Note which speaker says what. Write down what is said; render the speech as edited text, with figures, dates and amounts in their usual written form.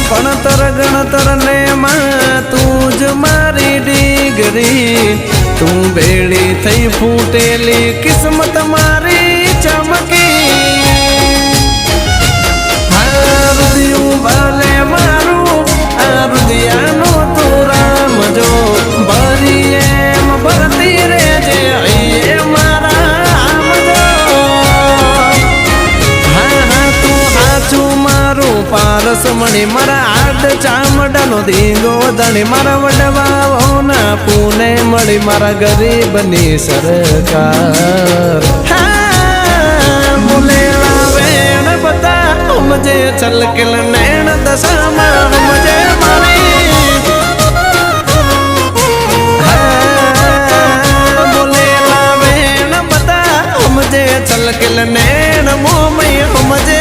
Speaker 1: ભણતર ગણતર ને માં તું જ મારી ડીગરી તું ભેળી થઈ ફૂટેલી કિસ્મત મારી ચમકી રુદિયું ભલે મારું આ રુદિયાનું તું રામ જો ભરી એમ ભરતી રેજે એ મારા આમ જો હા તું હાચું મારું પારસ મણી મારા આડ ચામડાનો ધીંગો ધણી મારા વડવાઓના પૂને મળી મારા ગરીબની સરકાર બોલેલા વેણ બતા મુજે છલકેલ નૈણ દશામાં મુજે મારી બોલેલા વેણ બતા મુજે છલકેલ નૈણ મોમય મુજે